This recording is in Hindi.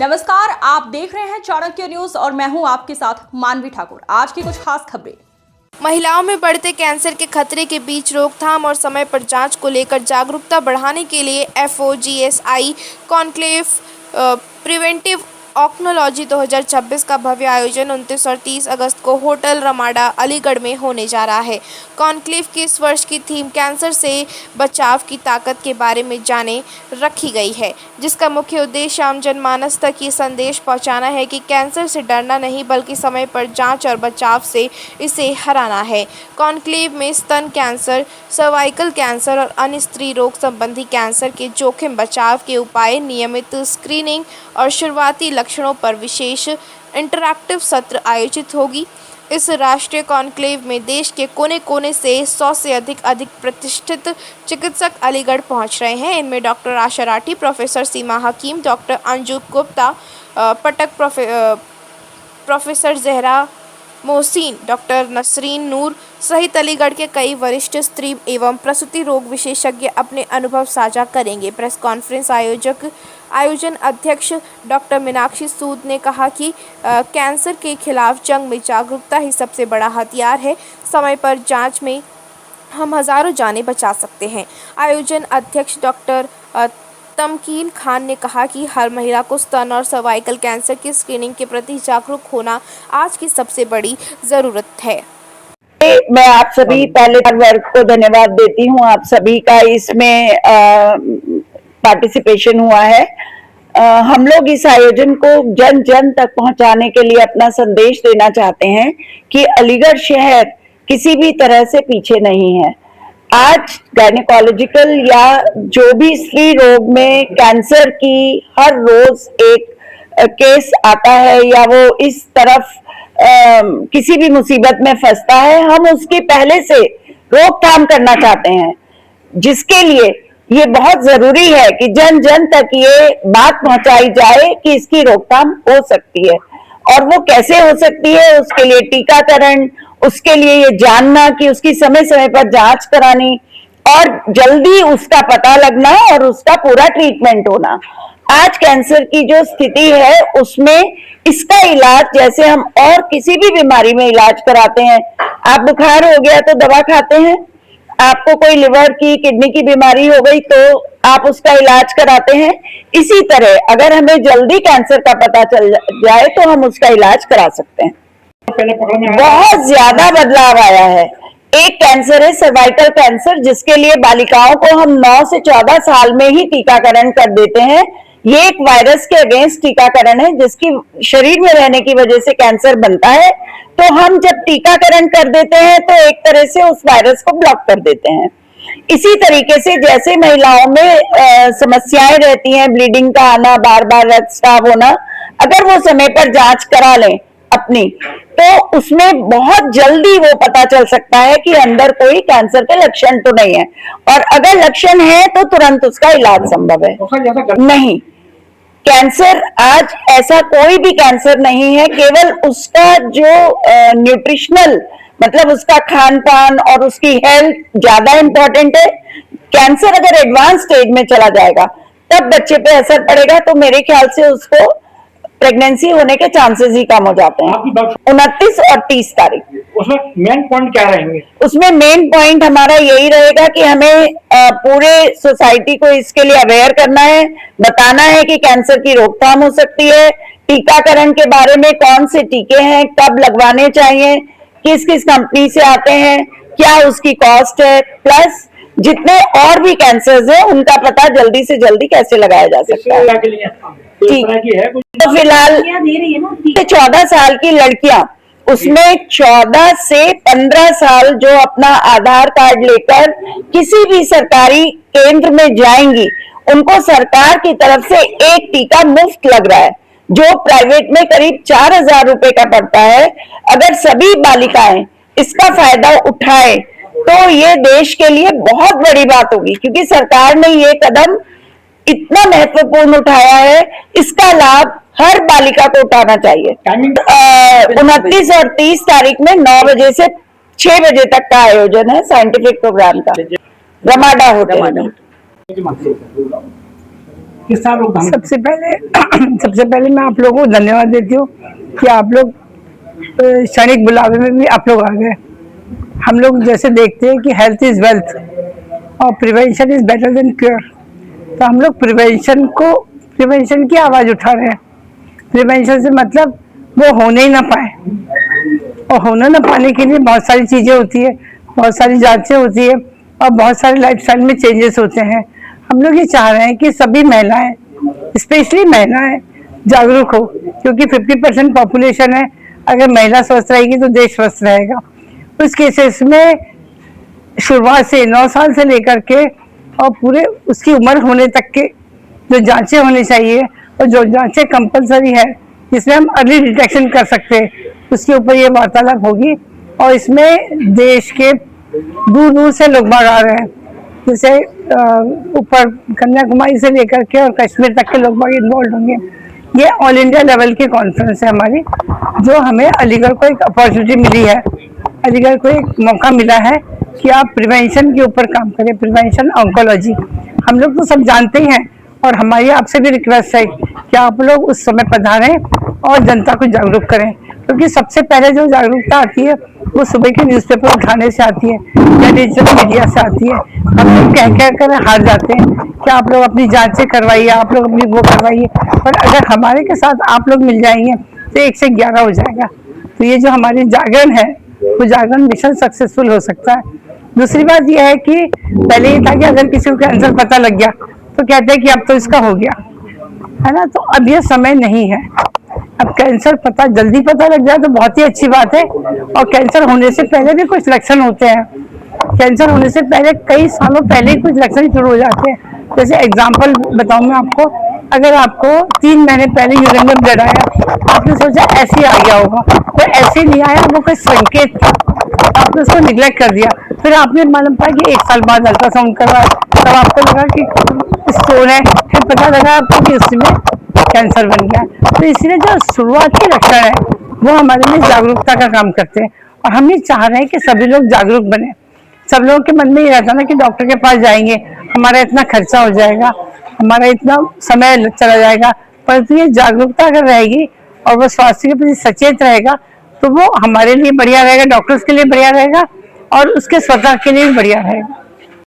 नमस्कार, आप देख रहे हैं चाणक्य न्यूज और मैं हूं आपके साथ मानवी ठाकुर। आज की कुछ खास खबरें। महिलाओं में बढ़ते कैंसर के खतरे के बीच रोकथाम और समय पर जांच को लेकर जागरूकता बढ़ाने के लिए FOGSI कॉन्क्लेव प्रिवेंटिव ऑक्नोलॉजी 2026 का भव्य आयोजन 29 और 30 अगस्त को होटल रमाडा अलीगढ़ में होने जा रहा है। कॉन्क्लेव की इस वर्ष की थीम कैंसर से बचाव की ताकत के बारे में जाने रखी गई है, जिसका मुख्य उद्देश्य आम जनमानस तक ये संदेश पहुंचाना है कि कैंसर से डरना नहीं बल्कि समय पर जांच और बचाव से इसे हराना है। कॉन्क्लेव में स्तन कैंसर, सर्वाइकल कैंसर और अन्य स्त्री रोग संबंधी कैंसर के जोखिम, बचाव के उपाय, नियमित स्क्रीनिंग और शुरुआती लक्षणों पर विशेष इंटरैक्टिव सत्र आयोजित होगी। इस राष्ट्रीय कॉन्क्लेव में देश के कोने कोने से 100 से अधिक प्रतिष्ठित चिकित्सक अलीगढ़ पहुंच रहे हैं। इनमें डॉक्टर आशा राठी, प्रोफेसर सीमा हकीम, डॉक्टर अंजू गुप्ता, पटक प्रोफेसर जहरा मोहसिन, डॉक्टर नसरीन नूर सहित अलीगढ़ के कई वरिष्ठ स्त्री एवं प्रसूति रोग विशेषज्ञ अपने अनुभव साझा करेंगे। प्रेस कॉन्फ्रेंस आयोजन अध्यक्ष डॉक्टर मीनाक्षी सूद ने कहा कि कैंसर के खिलाफ जंग में जागरूकता ही सबसे बड़ा हथियार है। समय पर जांच में हम हजारों जानें बचा सकते हैं। आयोजन अध्यक्ष डॉक्टर तमकीन खान ने कहा कि हर महिला को स्तन और सर्वाइकल कैंसर की स्क्रीनिंग के प्रति जागरूक होना आज की सबसे बड़ी जरूरत है। मैं आप सभी पहले वर्ग को धन्यवाद देती हूँ। आप सभी का इसमें पार्टिसिपेशन हुआ है। हम लोग इस आयोजन को जन जन तक पहुंचाने के लिए अपना संदेश देना चाहते हैं कि अलीगढ़ शहर किसी भी तरह से पीछे नहीं है। आज गायनेकोलॉजिकल या जो भी स्त्री रोग में कैंसर की हर रोज एक केस आता है या वो इस तरफ किसी भी मुसीबत में फंसता है, हम उसकी पहले से रोकथाम करना चाहते हैं, जिसके लिए ये बहुत जरूरी है कि जन जन तक ये बात पहुंचाई जाए कि इसकी रोकथाम हो सकती है। और वो कैसे हो सकती है, उसके लिए टीकाकरण, उसके लिए ये जानना कि उसकी समय समय पर जांच करानी और जल्दी उसका पता लगना और उसका पूरा ट्रीटमेंट होना। आज कैंसर की जो स्थिति है उसमें इसका इलाज जैसे हम और किसी भी बीमारी में इलाज कराते हैं, आप बुखार हो गया तो दवा खाते हैं, आपको कोई लिवर की किडनी की बीमारी हो गई तो आप उसका इलाज कराते हैं। इसी तरह अगर हमें जल्दी कैंसर का पता चल जाए तो हम उसका इलाज करा सकते हैं। बहुत ज्यादा बदलाव आया है। एक कैंसर है सर्वाइकल कैंसर, जिसके लिए बालिकाओं को हम 9 से 14 साल में ही टीकाकरण कर देते हैं। ये एक वायरस के अगेंस्ट टीकाकरण है जिसकी शरीर में रहने की वजह से कैंसर बनता है। तो हम जब टीकाकरण कर देते हैं तो एक तरह से उस वायरस को ब्लॉक कर देते हैं। इसी तरीके से जैसे महिलाओं में समस्याएं रहती हैं, ब्लीडिंग का आना, बार बार रक्तस्राव होना, अगर वो समय पर जांच करा लें अपनी, तो उसमें बहुत जल्दी वो पता चल सकता है कि अंदर कोई कैंसर के लक्षण तो नहीं है, और अगर लक्षण है तो तुरंत उसका इलाज संभव है। नहीं, कैंसर आज ऐसा कोई भी कैंसर नहीं है, केवल उसका जो न्यूट्रिशनल मतलब उसका खान पान और उसकी हेल्थ ज्यादा इंपॉर्टेंट है। कैंसर अगर एडवांस स्टेज में चला जाएगा तब बच्चे पे असर पड़ेगा, तो मेरे ख्याल से उसको प्रेगनेंसी होने के चांसेस ही कम हो जाते हैं। 29 और 30 तारीख उसमें मेन पॉइंट क्या रहेंगे? उसमें मेन पॉइंट हमारा यही रहेगा कि हमें पूरे सोसाइटी को इसके लिए अवेयर करना है, बताना है कि कैंसर की रोकथाम हो सकती है, टीकाकरण के बारे में कौन से टीके हैं, कब लगवाने चाहिए, किस किस कंपनी से आते हैं, क्या उसकी कॉस्ट है, प्लस जितने और भी कैंसर्स हैं उनका पता जल्दी से जल्दी कैसे लगाया जा सकता है। ठीक, तो फिलहाल 14 साल की लड़कियां, उसमें 14 से 15 साल जो अपना आधार कार्ड लेकर किसी भी सरकारी केंद्र में जाएंगी, उनको सरकार की तरफ से एक टीका मुफ्त लग रहा है, जो प्राइवेट में करीब 4,000 रुपए का पड़ता है। अगर सभी बालिकाएं इसका फायदा उठाए तो ये देश के लिए बहुत बड़ी बात होगी, क्योंकि सरकार ने ये कदम इतना महत्वपूर्ण उठाया है, इसका लाभ हर बालिका को उठाना चाहिए। 29 और 30 तारीख में 9 बजे से 6 बजे तक का आयोजन है साइंटिफिक प्रोग्राम का, रमाडा होटल। किस तरह रोकथाम? सबसे पहले मैं आप लोगों को धन्यवाद देती हूँ कि आप लोग क्षणिक बुलावे में भी आप लोग आ गए। हम लोग जैसे देखते हैं कि हेल्थ इज वेल्थ और prevention is better than cure, तो हम लोग प्रिवेंशन की आवाज़ उठा रहे हैं। प्रिवेंशन से मतलब वो होने ही ना पाए, और होने ना पाने के लिए बहुत सारी चीज़ें होती है, बहुत सारी जांचें होती है और बहुत सारे लाइफस्टाइल में चेंजेस होते हैं। हम लोग ये चाह रहे हैं कि सभी महिलाएं, स्पेशली महिलाएं, जागरूक हो, क्योंकि 50% पॉपुलेशन है। अगर महिला स्वस्थ रहेगी तो देश स्वस्थ रहेगा। उस केसेस में शुरुआत से 9 साल से लेकर के और पूरे उसकी उम्र होने तक के जो जांचें होनी चाहिए और जो जांचें कंपलसरी है, जिसमें हम अर्ली डिटेक्शन कर सकते हैं, उसके ऊपर ये वार्तालाप होगी। और इसमें देश के दूर दूर से लोग बाग आ रहे हैं, जैसे ऊपर कन्याकुमारी से लेकर के और कश्मीर तक के लोग बाग इन्वॉल्व होंगे। ये ऑल इंडिया लेवल की कॉन्फ्रेंस है हमारी, जो हमें अलीगढ़ को एक अपॉर्चुनिटी मिली है, अलीगढ़ को एक मौका मिला है कि आप प्रिवेंशन के ऊपर काम करें, प्रिवेंशन ऑन्कोलॉजी। हम लोग तो सब जानते ही हैं, और हमारी आपसे भी रिक्वेस्ट है कि आप लोग उस समय पधारें और जनता को जागरूक करें, क्योंकि सबसे पहले जो जागरूकता आती है वो सुबह के न्यूज़पेपर उठाने से आती है या डिजिटल मीडिया से आती है। हम लोग कह कर हार जाते हैं कि आप लोग अपनी जांचें करवाइए, आप लोग अपनी वो करवाइए, पर अगर हमारे के साथ आप लोग मिल जाएंगे तो 1 से 11 हो जाएगा। तो ये जो हमारी जागरण है वो जागरण मिशन सक्सेसफुल हो सकता है। दूसरी बात यह है कि पहले ये था कि अगर किसी को कैंसर पता लग गया तो कहते हैं कि अब तो इसका हो गया, है ना। तो अब ये समय नहीं है। अब कैंसर जल्दी पता लग जाए तो बहुत ही अच्छी बात है, और कैंसर होने से पहले भी कुछ लक्षण होते हैं। कैंसर होने से पहले कई सालों पहले ही कुछ लक्षण शुरू हो जाते हैं। जैसे एग्जांपल बताऊं मैं आपको, अगर आपको 3 महीने पहले यूरिन में ब्लड आया, आपने सोचा ऐसे ही आ गया होगा, तो ऐसे नहीं आया, वो कोई संकेत था, आपने उसको निगलेक्ट कर दिया। फिर आपने मालूम पाया कि 1 साल बाद अल्ट्रासाउंड करवाया, तब आपको लगा कि स्टोन है, फिर पता लगा आपको कि उसमें कैंसर बन गया। तो इसलिए जो शुरुआती लक्षण है वो हमारे लिए जागरूकता का काम करते हैं, और हम ये चाह रहे हैं कि सभी लोग जागरूक बने। सब लोगों के मन में ये रहता ना कि डॉक्टर के पास जाएंगे, हमारा इतना खर्चा हो जाएगा, हमारा इतना समय चला जाएगा, परंतु ये जागरूकता अगर रहेगी और वो स्वास्थ्य के प्रति सचेत रहेगा तो वो हमारे लिए बढ़िया रहेगा, डॉक्टर्स के लिए बढ़िया रहेगा और उसके स्वतः के लिए भी बढ़िया रहेगा।